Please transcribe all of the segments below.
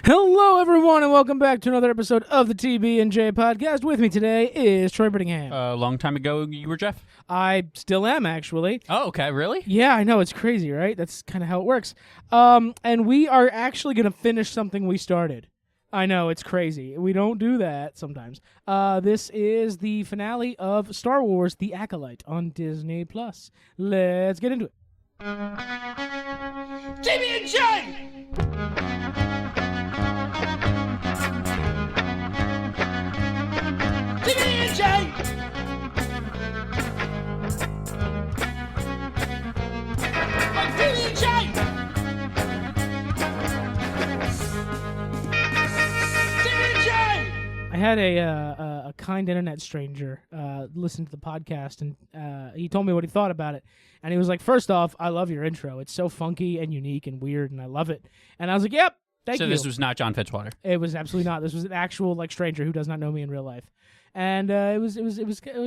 Hello, everyone, and welcome back to another episode of the TB&J podcast. With me today is Troy Brittingham. A long time ago, you were Jeff? I still am, actually. Oh, okay. Really? Yeah, I know. It's crazy, right? That's kind of how it works. And we are actually going to finish something we started. I know, it's crazy. We don't do that sometimes. This is the finale of Star Wars: The Acolyte on Disney+. Let's get into it. TB&J! TB&J! I had a kind internet stranger listen to the podcast, and he told me what he thought about it. And he was like, first off, I love your intro. It's so funky and unique and weird, and I love it. And I was like, yep, thank you. So this was not John Fitzwater? It was absolutely not. This was an actual stranger who does not know me in real life. And it was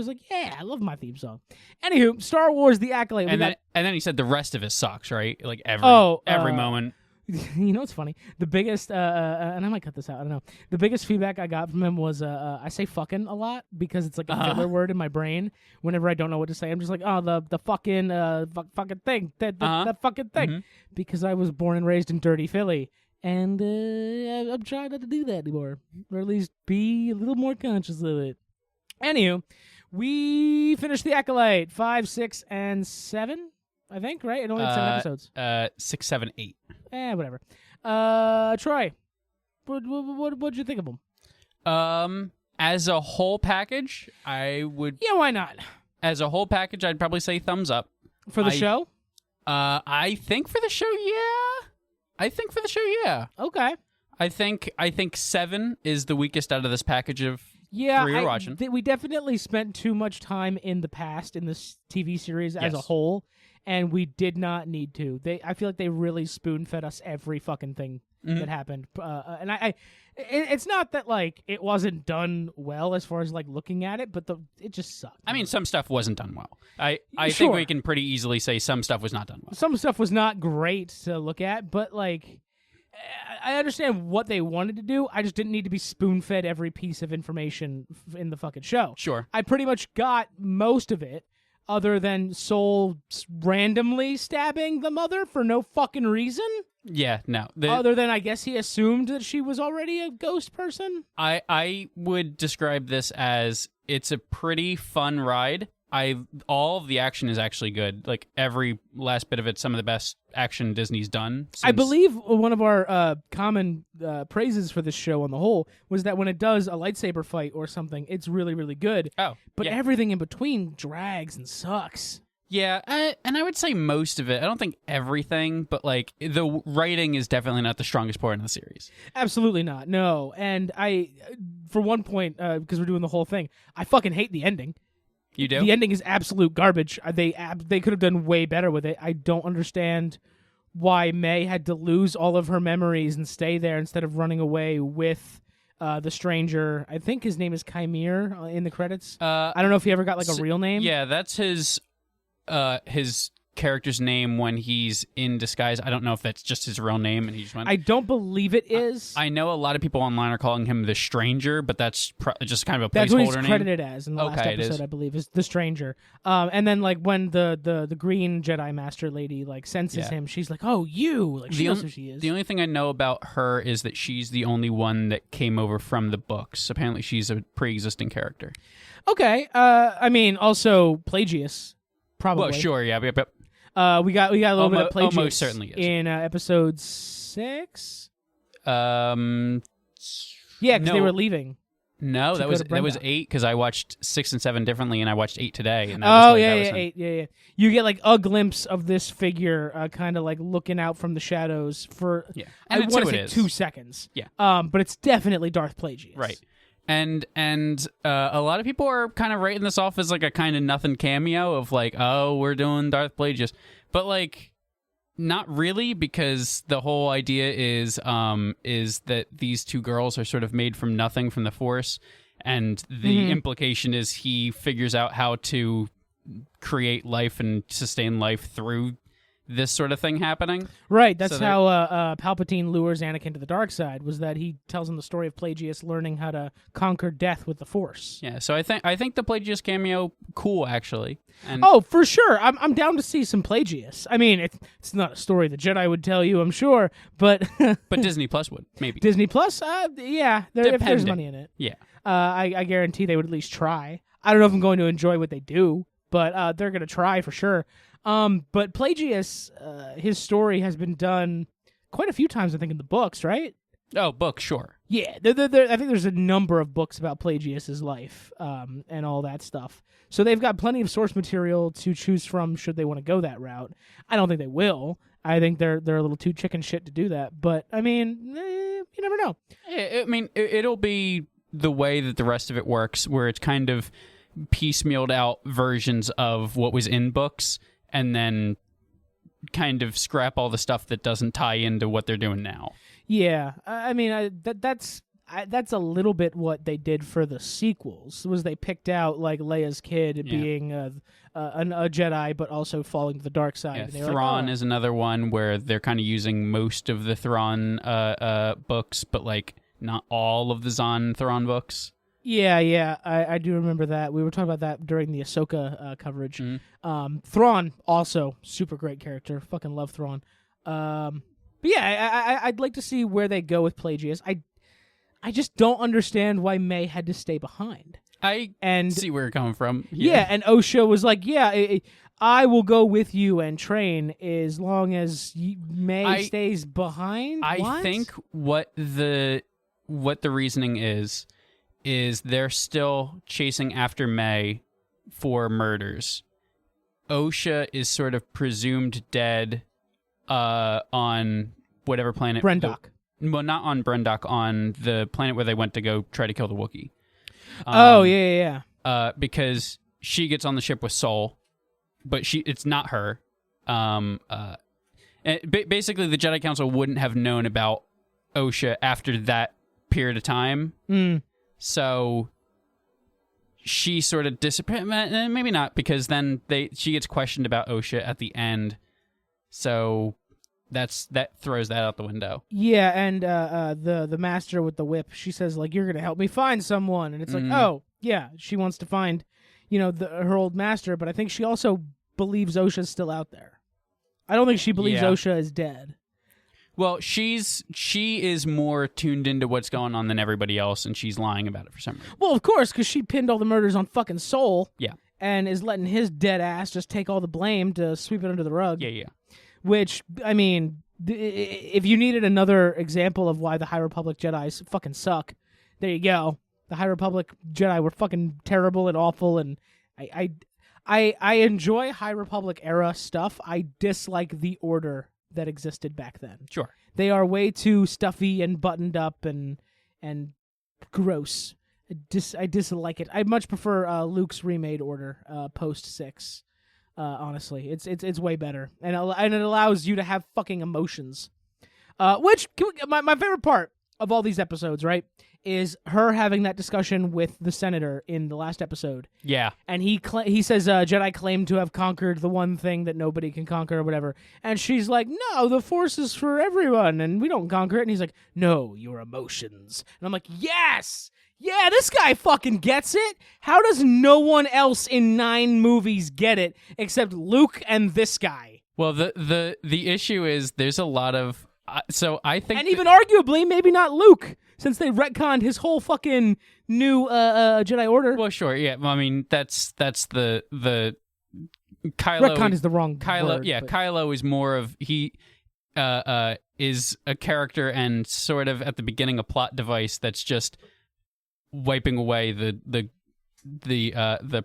like, yeah, I love my theme song. Anywho, Star Wars: The Acolyte. And then he said the rest of it sucks, right? Like every moment. You know what's funny? The biggest, and I might cut this out, I don't know. The biggest feedback I got from him was I say fucking a lot because it's like a filler word in my brain. Whenever I don't know what to say, I'm just like, oh, the fucking fucking thing, the fucking thing. Mm-hmm. Because I was born and raised in dirty Philly. And I'm trying not to do that anymore, or at least be a little more conscious of it. Anywho, we finished The Acolyte 5, 6, and 7, I think, right? It only had 7 episodes. 6, 7, 8. Whatever. Troy, what'd you think of them? As a whole package, I would... Yeah, why not? As a whole package, I'd probably say thumbs up. For the show? I think for the show, yeah. Okay. I think 7 is the weakest out of this package of three you're watching. We definitely spent too much time in the past in this TV series as a whole, and we did not need to. I feel like they really spoon-fed us every fucking thing that happened. And it's not that like it wasn't done well as far as like looking at it, but it just sucked. I mean, some stuff wasn't done well. I think we can pretty easily say some stuff was not done well. Some stuff was not great to look at, but like I understand what they wanted to do. I just didn't need to be spoon-fed every piece of information in the fucking show. Sure. I pretty much got most of it, other than Soul randomly stabbing the mother for no fucking reason. Yeah, no. Other than, I guess, he assumed that she was already a ghost person. I would describe this as it's a pretty fun ride. All of the action is actually good. Like, every last bit of it, some of the best action Disney's done. I believe one of our common praises for this show on the whole was that when it does a lightsaber fight or something, it's really, really good. Oh, but everything in between drags and sucks. Yeah, and I would say most of it. I don't think everything, but like the writing is definitely not the strongest part in the series. Absolutely not, no. And for one point, because we're doing the whole thing, I fucking hate the ending. You do? The ending is absolute garbage. They could have done way better with it. I don't understand why May had to lose all of her memories and stay there instead of running away with the stranger. I think his name is Chimere in the credits. I don't know if he ever got like a real name. Yeah, that's his character's name when he's in disguise. I don't know if that's just his real name and he just went... I don't believe it is. I know a lot of people online are calling him the Stranger, but that's just kind of a placeholder name. That's what he's credited as in the last episode, I believe, is the Stranger. And then like when the green Jedi Master lady like senses him, she's like, "Oh, you!" Like she knows who she is. The only thing I know about her is that she's the only one that came over from the books. Apparently, she's a pre-existing character. Okay. I mean, also Plagius, probably. Well, sure, yeah. Yep. We got a little bit of Plagius almost certainly is. In episode 6. Yeah, because they were leaving. No, that was 8 because I watched 6 and 7 differently, and I watched 8 today. And that was 8. Yeah. You get like a glimpse of this figure, kind of like looking out from the shadows for. Yeah, I want to say 2 seconds. Yeah. But it's definitely Darth Plagius. Right. And a lot of people are kind of writing this off as like a kind of nothing cameo of like, oh, we're doing Darth Plagius, but like, not really, because the whole idea is that these two girls are sort of made from nothing from the Force, and the implication is he figures out how to create life and sustain life through this sort of thing happening. Right, that's So how Palpatine lures Anakin to the dark side, was that he tells him the story of Plagueis learning how to conquer death with the Force. Yeah, so I think the Plagueis cameo cool actually. And Oh, for sure. I'm down to see some Plagueis. I mean, it's not a story the Jedi would tell you, I'm sure, but but Disney Plus would maybe. Disney Plus, yeah, if there's money in it. Yeah. I guarantee they would at least try. I don't know if I'm going to enjoy what they do, but they're going to try for sure. But Plagueis, his story has been done quite a few times, I think, in the books, right? Oh, book, sure. Yeah, I think there's a number of books about Plagueis' life, and all that stuff. So they've got plenty of source material to choose from should they want to go that route. I don't think they will. I think they're a little too chicken shit to do that. But, I mean, you never know. I mean, it'll be the way that the rest of it works, where it's kind of piecemealed out versions of what was in books, and then kind of scrap all the stuff that doesn't tie into what they're doing now. Yeah, I mean, that's a little bit what they did for the sequels. Was they picked out like Leia's kid being a Jedi, but also falling to the dark side. Yeah, Thrawn is another one where they're kind of using most of the Thrawn books, but like not all of the Zahn Thrawn books. Yeah, I do remember that. We were talking about that during the Ahsoka coverage. Mm-hmm. Thrawn, also super great character. Fucking love Thrawn. But yeah, I'd like to see where they go with Plagueis. I just don't understand why May had to stay behind. I see where you're coming from. Yeah, and Osha was like, I will go with you and train as long as May stays behind. I think what the reasoning is they're still chasing after May for murders. Osha is sort of presumed dead on whatever planet. Brendok. Well, not on Brendok, on the planet where they went to go try to kill the Wookiee. Because she gets on the ship with Sol, but it's not her. Basically, the Jedi Council wouldn't have known about Osha after that period of time. So she sort of disappeared. Maybe not, because then she gets questioned about Osha at the end. So that throws that out the window. Yeah, and the master with the whip, she says like, "You're gonna help me find someone," and it's like, oh yeah, she wants to find, her old master, but I think she also believes Osha's still out there. I don't think she believes Osha is dead. Well, she is more tuned into what's going on than everybody else, and she's lying about it for some reason. Well, of course, because she pinned all the murders on fucking Sol. Yeah. And is letting his dead ass just take all the blame to sweep it under the rug. Yeah. Which, I mean, if you needed another example of why the High Republic Jedis fucking suck, there you go. The High Republic Jedi were fucking terrible and awful, and I enjoy High Republic era stuff. I dislike the order that existed back then. Sure. They are way too stuffy and buttoned up and gross. I dislike it. I much prefer Luke's remade order post 6. Honestly, it's way better, and it allows you to have fucking emotions. Which my favorite part of all these episodes, right, is her having that discussion with the senator in the last episode. Yeah, and he says Jedi claim to have conquered the one thing that nobody can conquer or whatever, and she's like, no, the Force is for everyone, and we don't conquer it. And he's like, no, your emotions. And I'm like, yes. Yeah, this guy fucking gets it. How does no one else in 9 movies get it except Luke and this guy? Well, the issue is there's a lot of so I think, and even arguably maybe not Luke, since they retconned his whole fucking new Jedi Order. Well, sure, yeah. I mean, that's the Kylo. Retcon is the wrong Kylo. word, Yeah, but Kylo is more of is a character and sort of at the beginning a plot device that's just wiping away the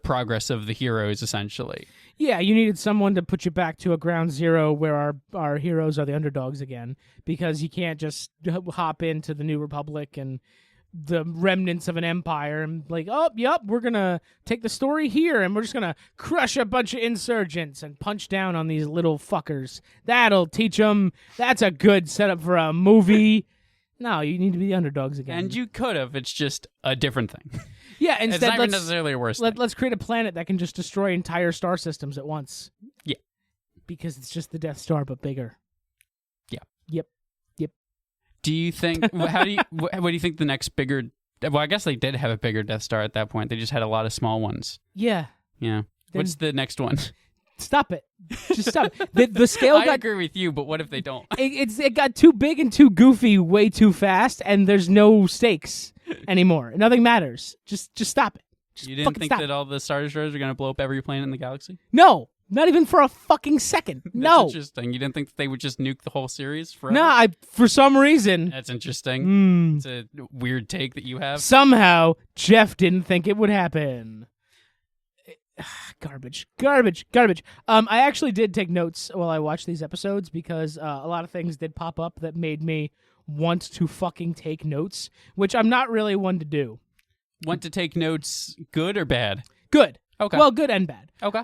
progress of the heroes, essentially. Yeah, you needed someone to put you back to a ground zero where our heroes are the underdogs again, because you can't just hop into the New Republic and the remnants of an empire and like, oh, yep, we're gonna take the story here and we're just gonna crush a bunch of insurgents and punch down on these little fuckers. That'll teach them. That's a good setup for a movie. No, you need to be the underdogs again. And you could have. It's just a different thing. Yeah, instead, it's not even necessarily a worse thing. Let's create a planet that can just destroy entire star systems at once. Yeah. Because it's just the Death Star, but bigger. Yeah. Yep. Do you think? What do you think the next bigger? Well, I guess they did have a bigger Death Star at that point. They just had a lot of small ones. Yeah. Yeah. What's the next one? Stop it. Just stop it. The scale I agree with you, but what if they don't? It got too big and too goofy way too fast, and there's no stakes anymore. Nothing matters. Just stop it. Just You didn't fucking think stop that all the Star Destroyers are going to blow up every planet in the galaxy? No, not even for a fucking second. That's No. interesting. You didn't think that they would just nuke the whole series forever? Nah, for some reason, That's interesting. It's a weird take that you have. somehow, Jeff didn't think it would happen. Garbage. I actually did take notes while I watched these episodes because a lot of things did pop up that made me want to fucking take notes, which I'm not really one to do. Want to take notes, good or bad? Good. Okay. Well, good and bad. Okay.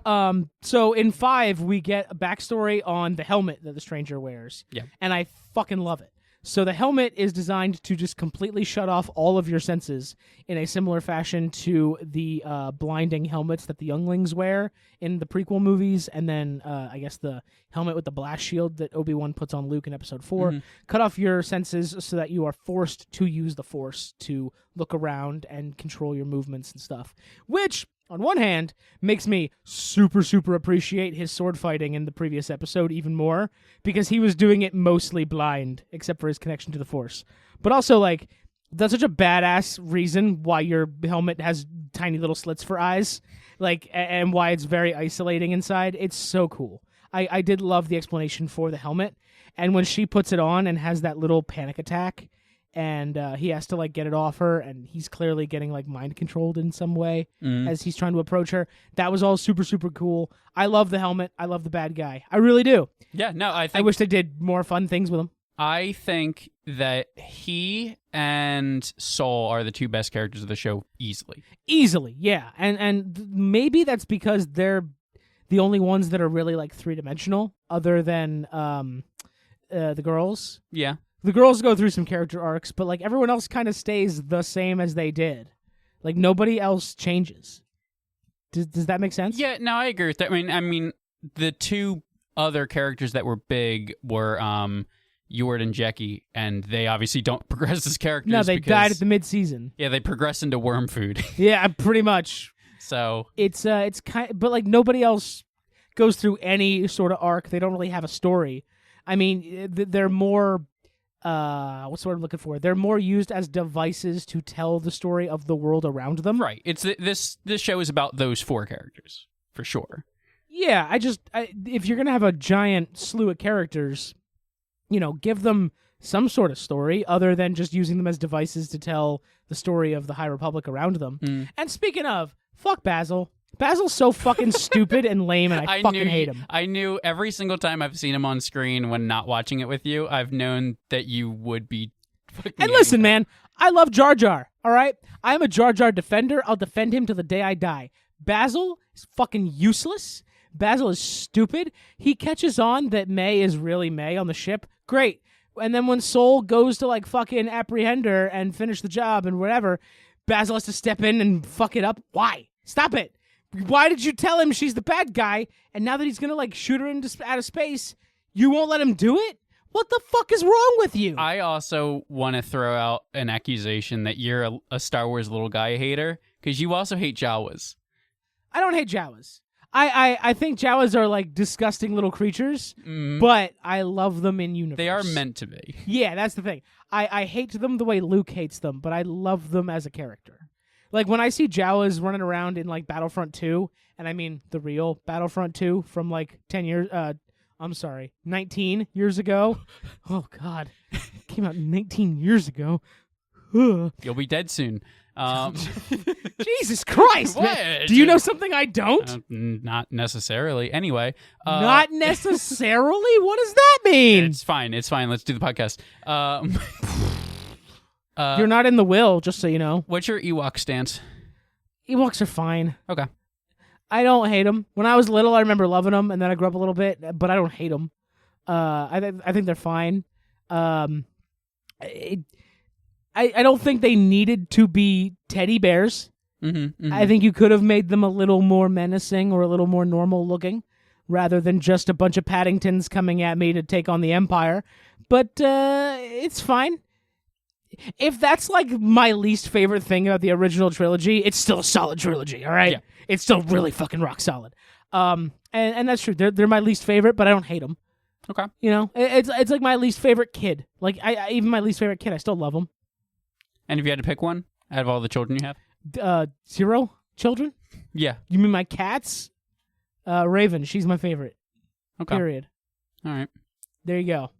So in 5, we get a backstory on the helmet that the stranger wears. Yeah. And I fucking love it. So the helmet is designed to just completely shut off all of your senses in a similar fashion to the blinding helmets that the younglings wear in the prequel movies, and then I guess the helmet with the blast shield that Obi-Wan puts on Luke in Episode 4. Cut off your senses so that you are forced to use the Force to look around and control your movements and stuff, which on one hand, makes me super, super appreciate his sword fighting in the previous episode even more, because he was doing it mostly blind, except for his connection to the Force. But also, like, that's such a badass reason why your helmet has tiny little slits for eyes, like, and why it's very isolating inside. It's so cool. I did love the explanation for the helmet, and when she puts it on and has that little panic attack, and he has to, like, get it off her, and he's clearly getting, like, mind-controlled in some way as he's trying to approach her. That was all super, super cool. I love the helmet. I love the bad guy. I really do. Yeah, no, I wish they did more fun things with him. I think that he and Soul are the two best characters of the show easily. Easily, yeah. And maybe that's because they're the only ones that are really, like, three-dimensional, other than the girls. Yeah. The girls go through some character arcs, but, like, everyone else kind of stays the same as they did. Like, nobody else changes. Does that make sense? Yeah, no, I agree with that. I mean, the two other characters that were big were Yord and Jecki, and they obviously don't progress as characters. No, they because, died at the mid-season. Yeah, they progress into worm food. Yeah, pretty much. So it's kind of, but, like, nobody else goes through any sort of arc. They don't really have a story. I mean, they're more what's the word I'm looking for? They're more used as devices to tell the story of the world around them. right. It's this show is about those four characters for sure. Yeah, if you're gonna have a giant slew of characters, you know, give them some sort of story other than just using them as devices to tell the story of the High Republic around them. And speaking of, fuck Basil. Basil's so fucking stupid and lame, and I fucking hate him. I knew every single time I've seen him on screen when not watching it with you, I've known that you would be fucking And listen, man, I love Jar Jar, all right? I'm a Jar Jar defender. I'll defend him to the day I die. Basil is fucking useless. Basil is stupid. He catches on that May is really May on the ship. Great. And then when Soul goes to, like, fucking apprehend her and finish the job and whatever, Basil has to step in and fuck it up. Why? Stop it. Why did you tell him she's the bad guy, and now that he's gonna, like, shoot her out of space, you won't let him do it? What the fuck is wrong with you? I also want to throw out an accusation that you're a Star Wars little guy hater, because you also hate Jawas. I don't hate Jawas. I think Jawas are, like, disgusting little creatures, but I love them in universe. They are meant to be. Yeah, that's the thing. I hate them the way Luke hates them, but I love them as a character. Like, when I see Jawas running around in, like, Battlefront 2, and I mean the real Battlefront 2 from, like, 19 years ago. Oh, God. It came out 19 years ago. You'll be dead soon. Jesus Christ, man. Do you know something I don't? Not necessarily. Anyway. Not necessarily? What does that mean? It's fine. Let's do the podcast. You're not in the will, just so you know. What's your Ewok stance? Ewoks are fine. Okay. I don't hate them. When I was little, I remember loving them, and then I grew up a little bit, but I don't hate them. I think they're fine. I don't think they needed to be teddy bears. I think you could have made them a little more menacing or a little more normal looking. rather than just a bunch of Paddingtons coming at me to take on the Empire. But it's fine. If that's like my least favorite thing about the original trilogy, it's still a solid trilogy, all right? Yeah. It's still really fucking rock solid. And that's true. They're my least favorite, but I don't hate them. Okay. You know, it's like my least favorite kid. Like even my least favorite kid, I still love him. And if you had to pick one out of all the children you have? 0 children? Yeah. You mean my cats? Raven, she's my favorite. Okay. Period. All right. There you go.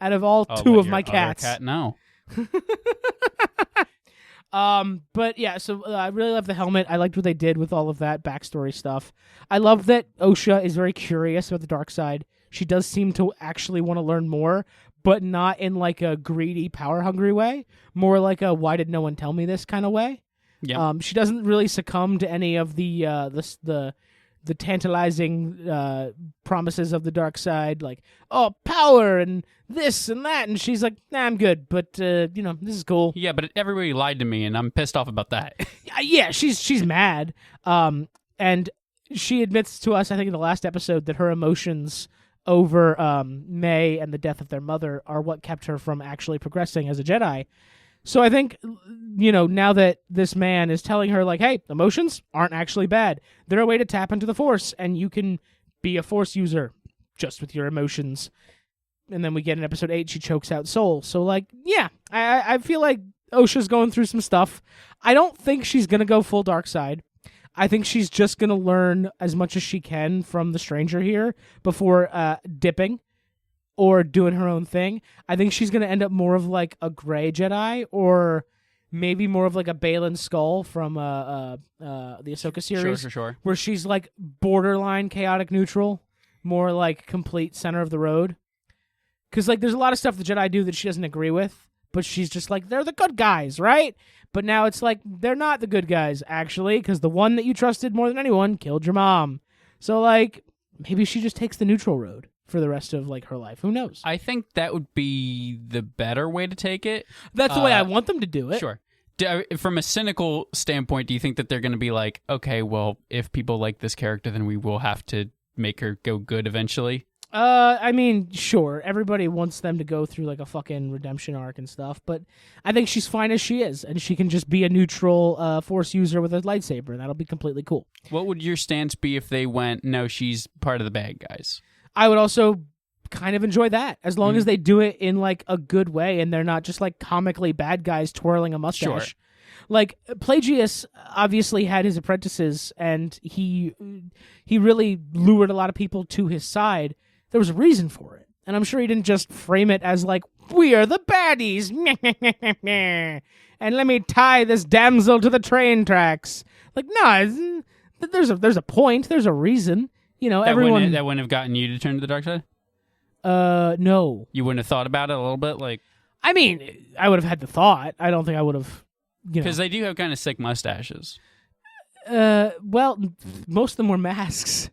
Out of all 2 of my cats. Cat, no. But yeah, so I really love the helmet. I liked what they did with all of that backstory stuff. I love that Osha is very curious about the dark side. She does seem to actually want to learn more, but not in like a greedy, power-hungry way. More like a "why did no one tell me this" kind of way. Yeah. She doesn't really succumb to any of the tantalizing promises of the dark side, like power and this and that, and she's like, "Nah, I'm good, but this is cool." Yeah, but everybody lied to me, and I'm pissed off about that. Yeah, she's mad, and she admits to us, I think in the last episode, that her emotions over May and the death of their mother are what kept her from actually progressing as a Jedi. So I think, now that this man is telling her, like, hey, emotions aren't actually bad. They're a way to tap into the Force, and you can be a Force user just with your emotions. And then we get in episode 8, she chokes out Soul. So, like, yeah, I feel like Osha's going through some stuff. I don't think she's going to go full dark side. I think she's just going to learn as much as she can from the stranger here before dipping or doing her own thing. I think she's going to end up more of like a gray Jedi, or maybe more of like a Baylan Skull from the Ahsoka series. Sure. Where she's like borderline chaotic neutral, more like complete center of the road. Because like there's a lot of stuff the Jedi do that she doesn't agree with, but she's just like, they're the good guys, right? But now it's like, they're not the good guys, actually, because the one that you trusted more than anyone killed your mom. So, like, maybe she just takes the neutral road for the rest of, like, her life. Who knows? I think that would be the better way to take it. That's the way I want them to do it. Sure. From a cynical standpoint, do you think that they're going to be like, okay, well, if people like this character, then we will have to make her go good eventually? I mean, sure. Everybody wants them to go through like a fucking redemption arc and stuff, but I think she's fine as she is, and she can just be a neutral Force user with a lightsaber, and that'll be completely cool. What would your stance be if they went, no, she's part of the bad guys? I would also kind of enjoy that, as long as they do it in like a good way, and they're not just like comically bad guys twirling a mustache. Sure. Like, Plagius obviously had his apprentices, and he really lured a lot of people to his side. There was a reason for it. And I'm sure he didn't just frame it as like, we are the baddies. And let me tie this damsel to the train tracks. Like, no, there's a point. There's a reason. Everyone... That wouldn't have gotten you to turn to the dark side? No. You wouldn't have thought about it a little bit? Like, I mean, I would have had the thought. I don't think I would have, Because they do have kind of sick mustaches. Well, most of them were masks.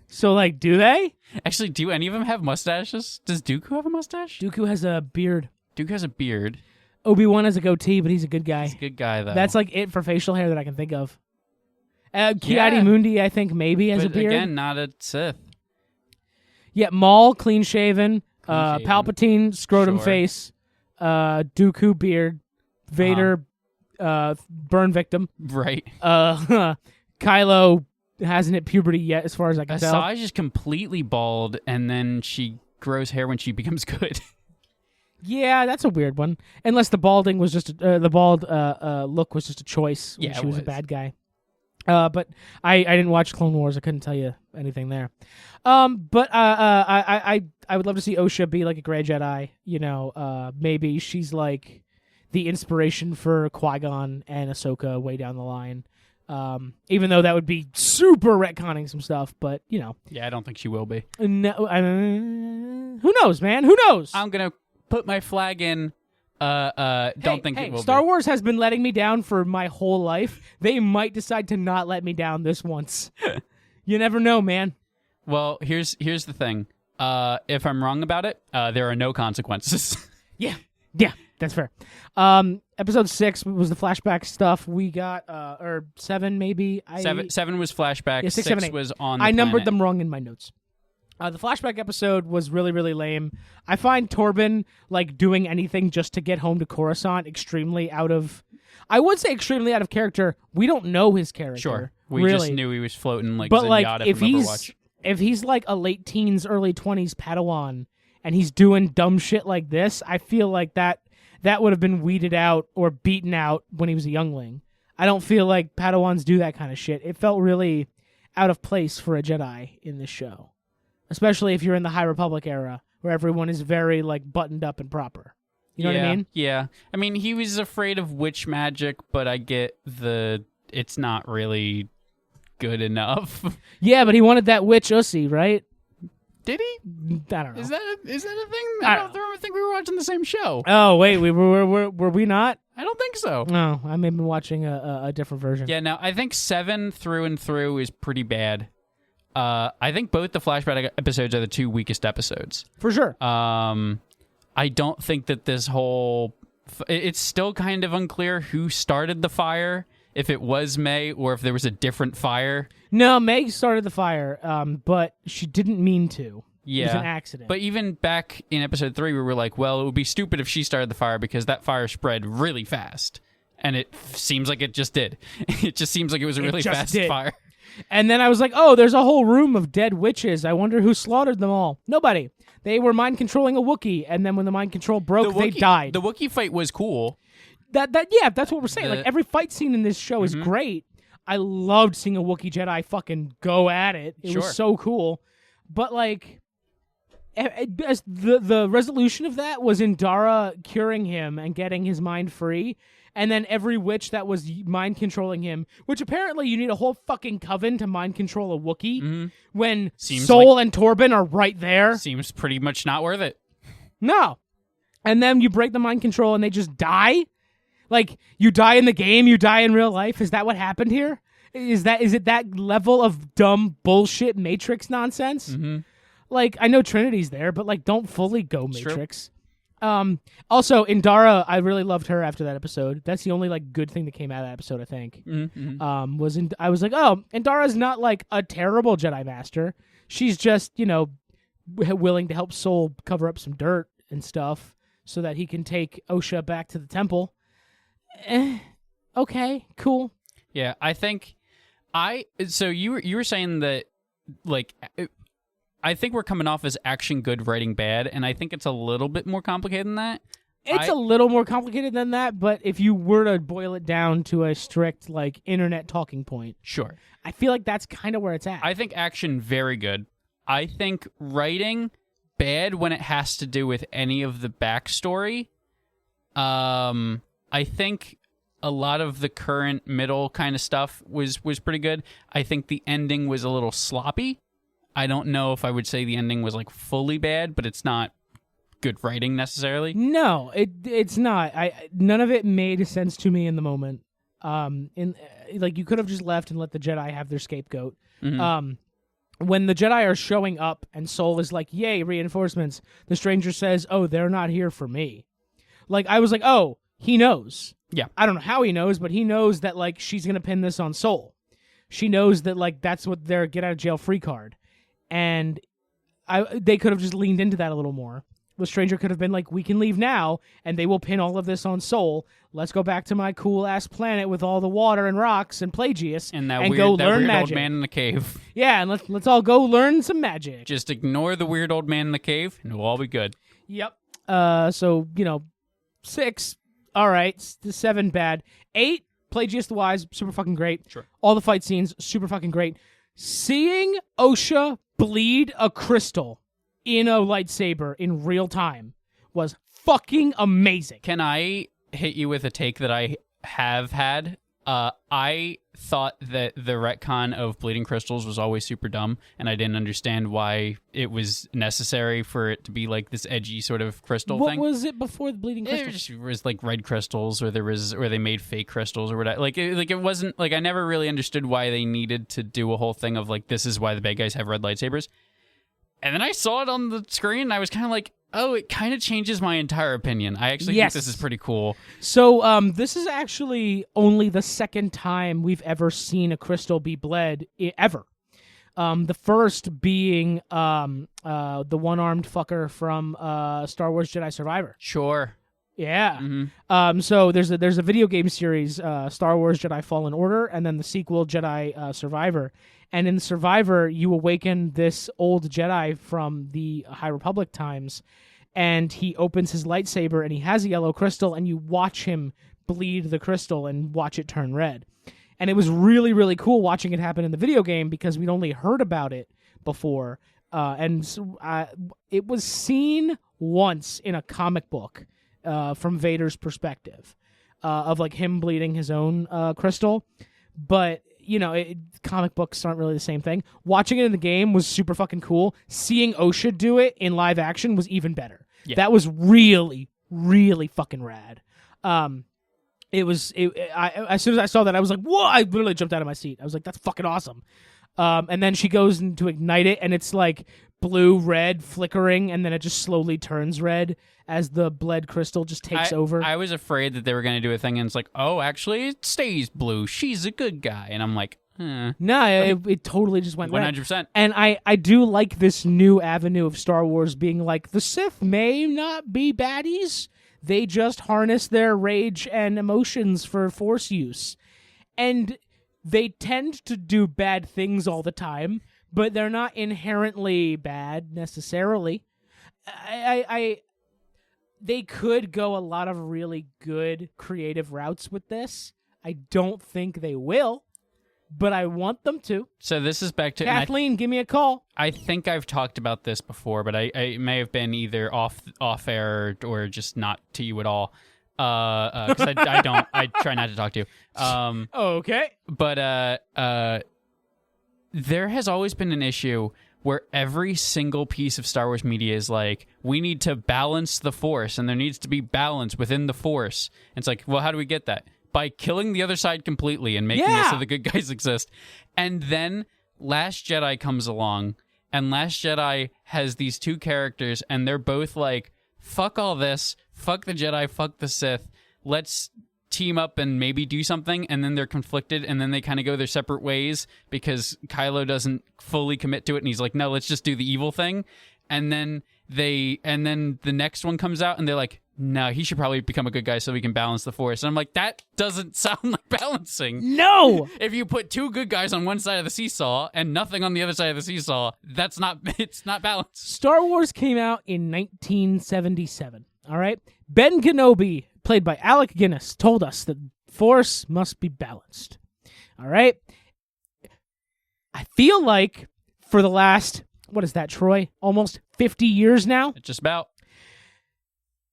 So, like, do they? Actually, do any of them have mustaches? Does Dooku have a mustache? Dooku has a beard. Dooku has a beard. Obi-Wan has a goatee, but he's a good guy. He's a good guy, though. That's like it for facial hair that I can think of. Ki-Adi-Mundi, I think, maybe has a beard. Again, not a Sith. Yeah, Maul, clean-shaven. Palpatine, scrotum face. Dooku, beard. Vader, burn victim. Right. Kylo hasn't hit puberty yet, as far as I can tell. Asajj is completely bald, and then she grows hair when she becomes good. Yeah, that's a weird one. Unless the balding was just the bald look was just a choice when she was a bad guy. But I didn't watch Clone Wars. I couldn't tell you anything there. But I would love to see Osha be like a gray Jedi. Maybe she's like the inspiration for Qui-Gon and Ahsoka way down the line. Even though that would be super retconning some stuff, but Yeah, I don't think she will be. No, who knows, man? Who knows? I'm gonna put my flag in. Don't think it will. Star Wars has been letting me down for my whole life. They might decide to not let me down this once. You never know, man. Well, here's the thing. If I'm wrong about it, there are no consequences. Yeah, that's fair. Episode 6 was the flashback stuff. We got, or 7 maybe. 7 was flashback. Yeah, 6, 7, 8. was on. The I numbered planet. them wrong in my notes. The flashback episode was really, really lame. I find Torben, like, doing anything just to get home to Coruscant extremely out of... I would say extremely out of character. We don't know his character. Sure. We really. just knew he was floating like but Zenyatta like, from Overwatch. If he's like a late teens, early 20s Padawan, and he's doing dumb shit like this, I feel like that would have been weeded out or beaten out when he was a youngling. I don't feel like Padawans do that kind of shit. It felt really out of place for a Jedi in this show. Especially if you're in the High Republic era, where everyone is very, like, buttoned up and proper. You know what I mean? Yeah. I mean, he was afraid of witch magic, but I get it's not really good enough. Yeah, but he wanted that witch Ussie, right? Did he? I don't know. Is that a thing? I don't think we were watching the same show. Oh, wait, were we not? I don't think so. No, I may have been watching a different version. Yeah, no, I think 7 through and through is pretty bad. I think both the flashback episodes are the 2 weakest episodes. For sure. I don't think that this whole... It's still kind of unclear who started the fire, if it was May or if there was a different fire. No, Meg started the fire, but she didn't mean to. Yeah. It was an accident. But even back in episode 3, we were like, well, it would be stupid if she started the fire because that fire spread really fast. And it seems like it just did. It just seems like it was a really fast fire. And then I was like, oh, there's a whole room of dead witches. I wonder who slaughtered them all. Nobody. They were mind controlling a Wookiee, and then when the mind control broke, they died. The Wookiee fight was cool. Yeah, that's what we're saying. Like, every fight scene in this show is great. I loved seeing a Wookiee Jedi fucking go at it. It was so cool. But, like, the resolution of that was Indara curing him and getting his mind free. And then every witch that was mind controlling him, which apparently you need a whole fucking coven to mind control a Wookiee, when Sol and Torben are right there. Seems pretty much not worth it. No. And then you break the mind control and they just die? Like, you die in the game, you die in real life? Is that what happened here? Is it that level of dumb bullshit Matrix nonsense? Mm-hmm. Like, I know Trinity's there, but, like, don't fully go Matrix. Also, Indara, I really loved her after that episode. That's the only, like, good thing that came out of that episode, I think. Mm-hmm. I was like, oh, Indara's not, like, a terrible Jedi Master. She's just, you know, willing to help Sol cover up some dirt and stuff so that he can take Osha back to the temple. Okay, cool. Yeah, I think so you were saying that, like, I think we're coming off as action good, writing bad, and I think it's a little bit more complicated than that. It's a little more complicated than that, but if you were to boil it down to a strict, like, internet talking point, sure. I feel like that's kind of where it's at. I think action very good. I think writing bad when it has to do with any of the backstory. I think a lot of the current middle kind of stuff was pretty good. I think the ending was a little sloppy. I don't know if I would say the ending was, like, fully bad, but it's not good writing necessarily. No, it's not. None of it made sense to me in the moment. Like, you could have just left and let the Jedi have their scapegoat. Mm-hmm. When the Jedi are showing up and Sol is like, yay, reinforcements, the stranger says, oh, they're not here for me. Like, I was like, oh, he knows. Yeah. I don't know how he knows, but he knows that, like, she's going to pin this on Sol. She knows that, like, that's what their get out of jail free card. And they could have just leaned into that a little more. The stranger could have been like, we can leave now, and they will pin all of this on Sol. Let's go back to my cool-ass planet with all the water and rocks and Plagius and go learn weird magic. Old man in the cave. Yeah, and let's all go learn some magic. Just ignore the weird old man in the cave, and we'll all be good. Yep. So, 6, all right. 7, bad. 8, Plagius the Wise, super fucking great. Sure. All the fight scenes, super fucking great. Seeing Osha bleed a crystal in a lightsaber in real time was fucking amazing. Can I hit you with a take that I have had? I thought that the retcon of bleeding crystals was always super dumb, and I didn't understand why it was necessary for it to be like this edgy sort of crystal thing. What was it before the bleeding crystals? It was like red crystals, or they made fake crystals, or whatever. It wasn't like I never really understood why they needed to do a whole thing of like this is why the bad guys have red lightsabers. And then I saw it on the screen, and I was kind of like, oh, it kind of changes my entire opinion. I actually think this is pretty cool. So this is actually only the second time we've ever seen a crystal be bled, ever. The first being the one-armed fucker from Star Wars Jedi Survivor. Sure. Yeah. Mm-hmm. So there's a video game series, Star Wars Jedi Fallen Order, and then the sequel, Jedi Survivor. And in Survivor, you awaken this old Jedi from the High Republic times, and he opens his lightsaber, and he has a yellow crystal, and you watch him bleed the crystal and watch it turn red. And it was really, really cool watching it happen in the video game because we'd only heard about it before. It was seen once in a comic book from Vader's perspective of like him bleeding his own crystal. But, comic books aren't really the same thing. Watching it in the game was super fucking cool. Seeing OSHA do it in live action was even better. Yeah. That was really, really fucking rad. As soon as I saw that, I was like, whoa, I literally jumped out of my seat. I was like, that's fucking awesome. And then she goes to ignite it, and it's like blue, red, flickering, and then it just slowly turns red as the bled crystal just takes over. I was afraid that they were going to do a thing, and it's like, oh, actually, it stays blue. She's a good guy. And I'm like, No, it totally just went 100%. Red. And I do like this new avenue of Star Wars being like, the Sith may not be baddies. They just harness their rage and emotions for Force use. And they tend to do bad things all the time, but they're not inherently bad necessarily. They could go a lot of really good creative routes with this. I don't think they will, but I want them to. So this is back to... Kathleen, give me a call. I think I've talked about this before, but I may have been either off air or just not to you at all. Because I try not to talk to you. Okay. But there has always been an issue where every single piece of Star Wars media is like, we need to balance the Force, and there needs to be balance within the Force. And it's like, well, how do we get that? By killing the other side completely and making it so the good guys exist. And then Last Jedi comes along, and Last Jedi has these two characters, and they're both like, fuck all this, fuck the Jedi, fuck the Sith, let's team up and maybe do something. And then they're conflicted, and then they kind of go their separate ways because Kylo doesn't fully commit to it, and he's like, no, let's just do the evil thing. And then the next one comes out, and they're like, no, he should probably become a good guy so we can balance the Force. And I'm like, that doesn't sound like balancing. No! If you put two good guys on one side of the seesaw and nothing on the other side of the seesaw, it's not balanced. Star Wars came out in 1977, all right? Ben Kenobi, played by Alec Guinness, told us that Force must be balanced, all right? I feel like for the last, what is that, Troy? Almost 50 years now? Just about.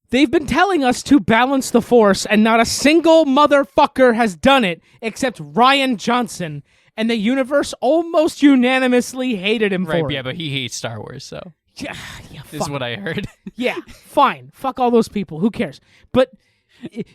They've been telling us to balance the Force, and not a single motherfucker has done it except Rian Johnson, and the universe almost unanimously hated him for it. Yeah, but he hates Star Wars, so. Yeah, this is what I heard. Yeah, fine. Fuck all those people. Who cares? But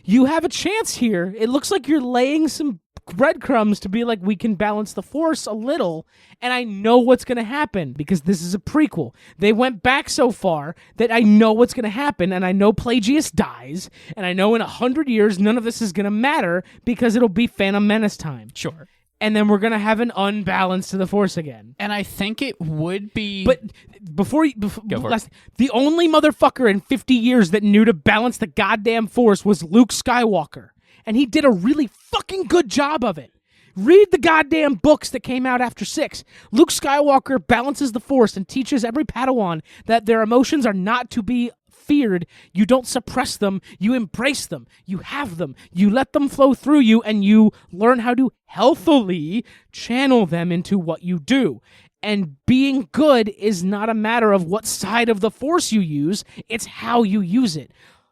you have a chance here. It looks like you're laying some breadcrumbs to be like, we can balance the Force a little, and I know what's going to happen because this is a prequel. They went back so far that I know what's going to happen, and I know Plagueis dies, and I know in 100 years none of this is going to matter because it'll be Phantom Menace time. Sure. And then we're going to have an unbalance to the Force again. And I think it would be... But the only motherfucker in 50 years that knew to balance the goddamn Force was Luke Skywalker. And he did a really fucking good job of it. Read the goddamn books that came out after 6. Luke Skywalker balances the Force and teaches every Padawan that their emotions are not to be feared. You don't suppress them. You embrace them. You have them. You let them flow through you, and you learn how to healthily channel them into what you do. And being good is not a matter of what side of the Force you use. It's how you use it.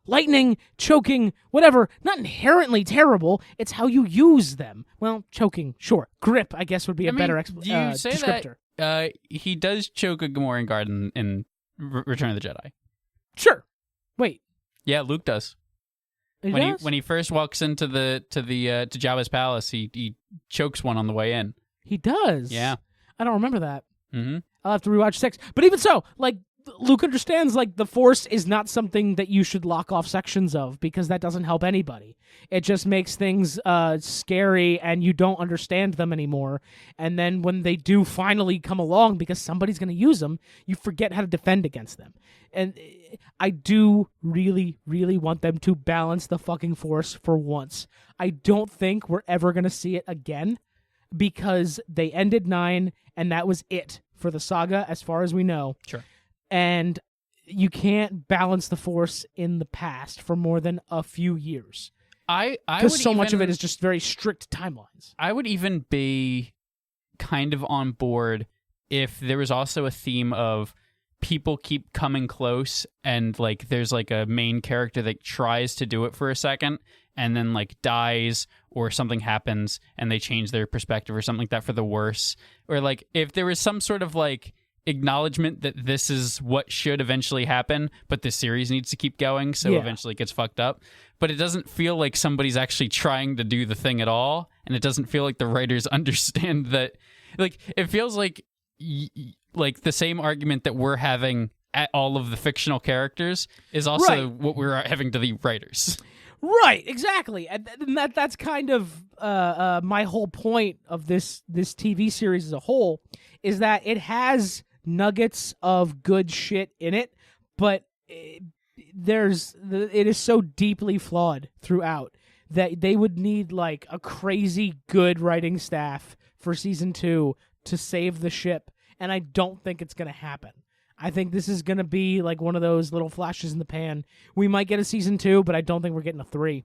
Lightning, choking, whatever, not inherently terrible. It's how you use them. Well, choking, sure. Grip, I guess, would be a better descriptor. That, he does choke a Gamoran guard in Return of the Jedi. Sure. Wait. Yeah, Luke does. When he first walks into to Jabba's palace, he chokes one on the way in. He does. Yeah. I don't remember that. Mm-hmm. I'll have to rewatch 6. But even so, like, Luke understands, like, the Force is not something that you should lock off sections of, because that doesn't help anybody. It just makes things scary, and you don't understand them anymore. And then when they do finally come along, because somebody's going to use them, you forget how to defend against them. And I do really, really want them to balance the fucking Force for once. I don't think we're ever going to see it again, because they ended 9, and that was it for the saga, as far as we know. Sure. And you can't balance the Force in the past for more than a few years. Because so much of it is just very strict timelines. I would even be kind of on board if there was also a theme of people keep coming close, and like there's like a main character that tries to do it for a second and then like dies, or something happens and they change their perspective or something like that for the worse. Or like if there was some sort of like acknowledgement that this is what should eventually happen, but the series needs to keep going, so eventually it gets fucked up. But it doesn't feel like somebody's actually trying to do the thing at all, and it doesn't feel like the writers understand that. Like, it feels like like the same argument that we're having at all of the fictional characters is also what we're having to the writers. Right, exactly. And that's kind of my whole point of this TV series as a whole, is that it has nuggets of good shit in it, but it is so deeply flawed throughout that they would need like a crazy good writing staff for season 2 to save the ship, and I don't think it's going to happen. I think this is going to be like one of those little flashes in the pan. We might get a season 2, but I don't think we're getting a 3.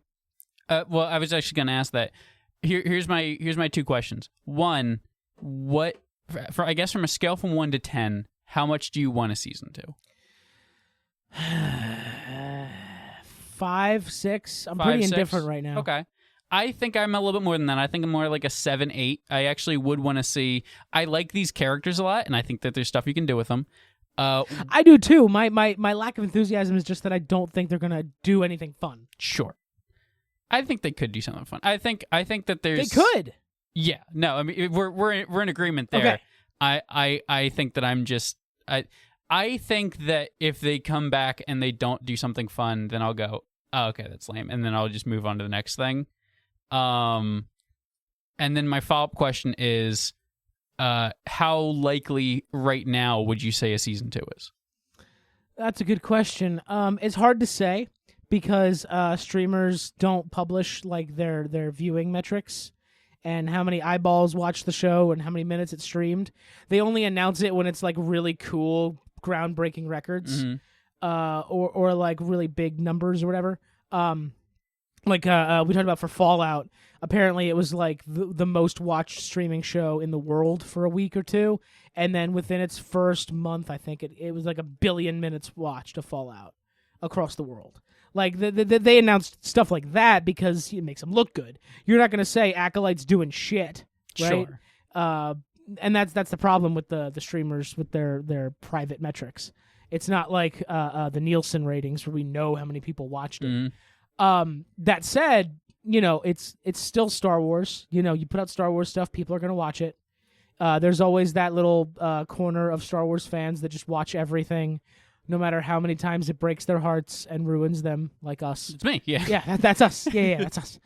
Well, I was actually going to ask that. Here's my 2 questions. One, what for I guess from a scale from 1 to 10, how much do you want a season 2? 5, 6. I'm 5, pretty 6? indifferent right now. Okay. I think I'm a little bit more than that. I think I'm more like a 7, 8. I actually would want to see. I like these characters a lot, and I think that there's stuff you can do with them. I do too. My lack of enthusiasm is just that I don't think they're gonna do anything fun. Sure. I think they could do something fun. I think that there's. They could. Yeah. No. I mean, we're in agreement there. Okay. I think that I'm just. I think that if they come back and they don't do something fun, then I'll go, oh, okay, that's lame, and then I'll just move on to the next thing. And then my follow-up question is, how likely right now would you say a season 2 is? That's a good question. It's hard to say because streamers don't publish like their viewing metrics and how many eyeballs watch the show and how many minutes it's streamed. They only announce it when it's like really cool, groundbreaking records, or like really big numbers or whatever. Like we talked about for Fallout, apparently it was like the most watched streaming show in the world for a week or two, and then within its first month, I think it was like 1 billion minutes watched of Fallout across the world. Like they announced stuff like that because it makes them look good. You're not going to say Acolyte's doing shit, right? Sure. And that's the problem with the streamers with their private metrics. It's not like the Nielsen ratings where we know how many people watched it. That said, it's still Star Wars. You put out Star Wars stuff, people are going to watch it. There's always that little corner of Star Wars fans that just watch everything, no matter how many times it breaks their hearts and ruins them, like us. It's me, yeah. Yeah, that's us. Yeah, that's us.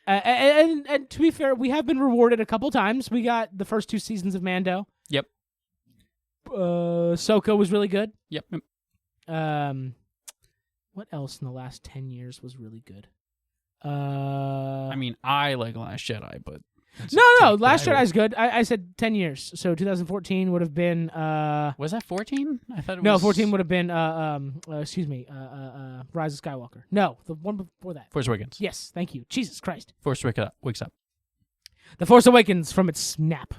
And to be fair, we have been rewarded a couple times. We got the first 2 seasons of Mando. Yep. Ahsoka was really good. Yep. What else in the last 10 years was really good? I mean, I like Last Jedi, but... No, Last Jedi's good. I said 10 years. So 2014 would have been... was that 14? I thought it was... No, 14 would have been, Rise of Skywalker. No, the one before that. Force Awakens. Yes, thank you. Jesus Christ. Force wakes up. The Force Awakens from its snap.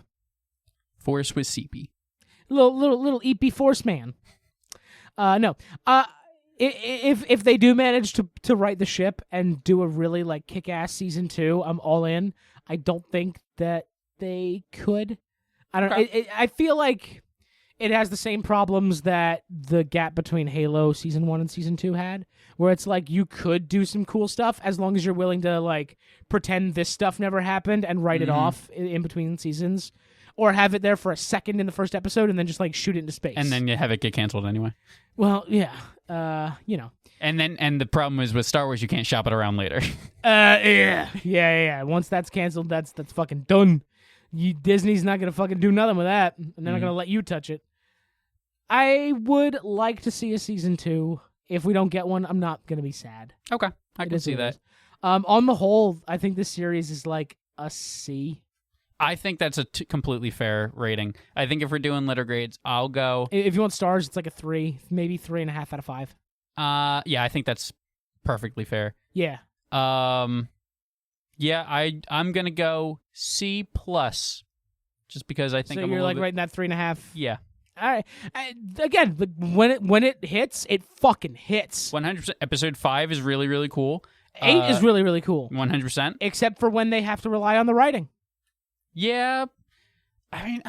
Force with CP. Little EP Force man. No. If they do manage to right the ship and do a really like kick-ass season 2, I'm all in. I don't think that they could. I don't. Okay. I feel like it has the same problems that the gap between Halo season 1 and season 2 had, where it's like you could do some cool stuff as long as you're willing to like pretend this stuff never happened and write it off in between seasons. or have it there for a second in the first episode and then just like shoot it into space. And then you have it get canceled anyway. Well, yeah, And the problem is with Star Wars, you can't shop it around later. Yeah. Once that's canceled, that's fucking done. Disney's not gonna fucking do nothing with that, and they're not gonna let you touch it. I would like to see a season 2. If we don't get one, I'm not gonna be sad. Okay, I can see that. On the whole, I think this series is like a C. I think that's a completely fair rating. I think if we're doing letter grades, I'll go. If you want stars, it's like a 3, maybe 3.5 out of 5. Yeah, I think that's perfectly fair. Yeah. Yeah, I'm gonna go C+, just because I think so I'm you're a like bit... right in that 3.5. Yeah. Again, when it hits, it fucking hits. 100%. Episode 5 is really, really cool. 8 is really, really cool. 100%. Except for when they have to rely on the writing. Yeah. I mean,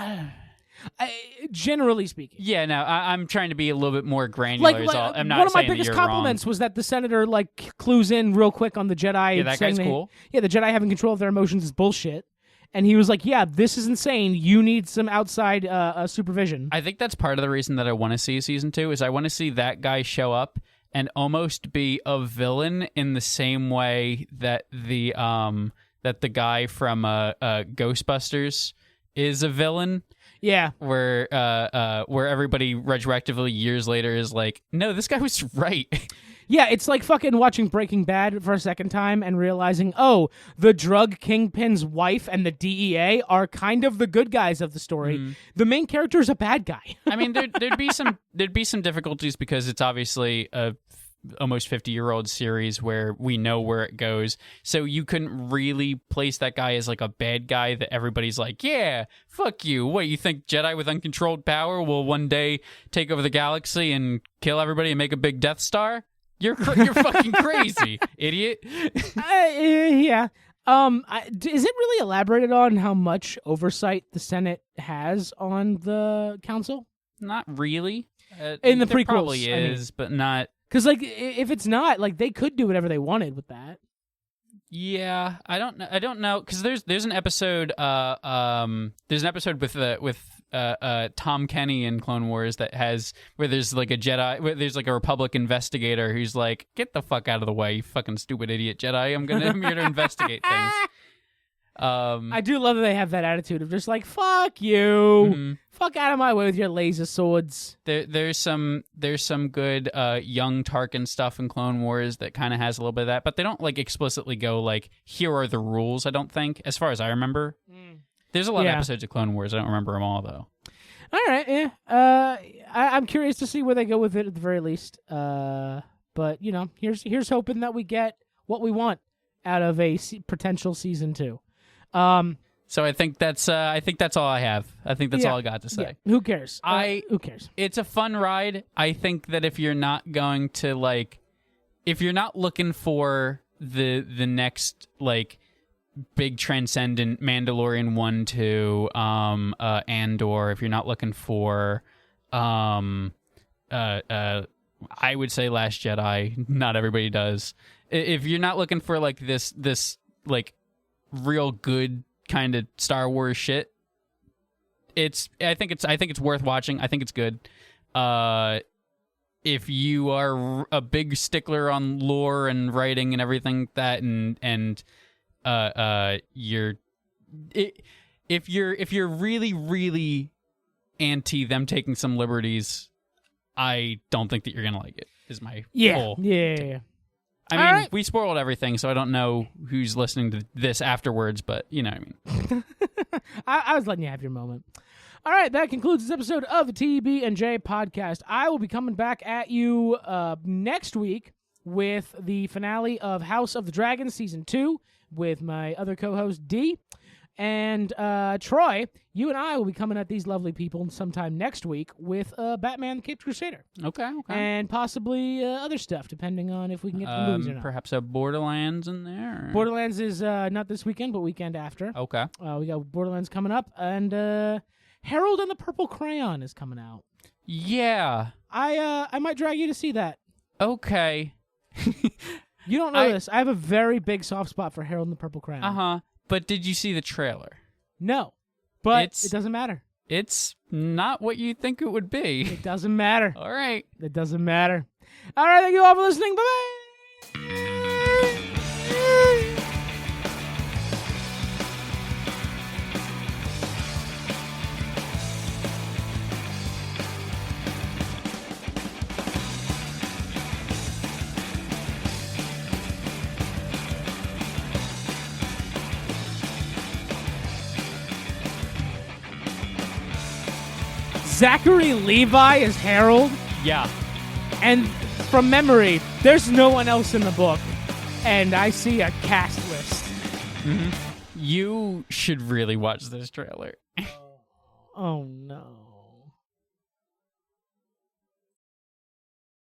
generally speaking. Yeah, no, I'm trying to be a little bit more granular. I'm not one of my saying biggest that you're compliments wrong. was that the senator clues in real quick on the Jedi. Yeah, that guy's cool. Yeah, the Jedi having control of their emotions is bullshit. And he was like, yeah, this is insane. You need some outside supervision. I think that's part of the reason that I want to see season 2 is I want to see that guy show up and almost be a villain in the same way that the guy from Ghostbusters is a villain. Yeah. Where everybody retroactively years later is like, no, this guy was right. Yeah, it's like fucking watching Breaking Bad for a second time and realizing, oh, the drug kingpin's wife and the DEA are kind of the good guys of the story. Mm. The main character is a bad guy. I mean, there'd be some difficulties because it's obviously a almost 50-year-old series where we know where it goes. So you couldn't really place that guy as like a bad guy that everybody's like, yeah, fuck you. What, you think Jedi with uncontrolled power will one day take over the galaxy and kill everybody and make a big Death Star? You're fucking crazy, idiot. Yeah. Is it really elaborated on how much oversight the Senate has on the council? Not really. In the prequels, probably is, but not. Because like, if it's not, like, they could do whatever they wanted with that. Yeah, I don't know, because there's an episode. There's an episode with Tom Kenny in Clone Wars that has where there's like a Jedi, where there's like a Republic investigator who's like, "Get the fuck out of the way, you fucking stupid idiot Jedi! I'm here to investigate things." I do love that they have that attitude of just like, "Fuck you, mm-hmm. Fuck out of my way with your laser swords." There's some good young Tarkin stuff in Clone Wars that kind of has a little bit of that, but they don't like explicitly go like, "Here are the rules." I don't think, as far as I remember. There's a lot of episodes of Clone Wars. I don't remember them all, though. All right, yeah. I'm curious to see where they go with it at the very least. But, you know, here's hoping that we get what we want out of a potential season 2. So I think that's all I have. I think that's all I got to say. Yeah. Who cares? Who cares? It's a fun ride. I think that if you're not going to, like, if you're not looking for the next, like, big transcendent Mandalorian 1 to Andor, if you're not looking for I would say Last Jedi, not everybody does. If you're not looking for like this like real good kind of Star Wars shit, I think it's worth watching. I think it's good. If you are a big stickler on lore and writing and everything like that and if you're really, really anti them taking some liberties, I don't think that you're gonna like it. Is my whole yeah. I mean, we spoiled everything, so I don't know who's listening to this afterwards, but you know what I mean. I was letting you have your moment. All right, that concludes this episode of the TB&J podcast. I will be coming back at you next week with the finale of House of the Dragon Season 2 with my other co-host, D. And Troy, you and I will be coming at these lovely people sometime next week with Batman the Caped Crusader. Okay. And possibly other stuff, depending on if we can get the movies or not. Perhaps a Borderlands in there? Or? Borderlands is not this weekend, but weekend after. Okay. We got Borderlands coming up, and Harold and the Purple Crayon is coming out. Yeah. I might drag you to see that. Okay. You don't know this. I have a very big soft spot for Harold and the Purple Crayon. Uh-huh. But did you see the trailer? No. But It's- it doesn't matter. It's not what you think it would be. It doesn't matter. All right. It doesn't matter. All right, thank you all for listening. Bye-bye. Zachary Levi is Harold, Yeah. and from memory, there's no one else in the book, and I see a cast list. You should really watch this trailer. Oh no.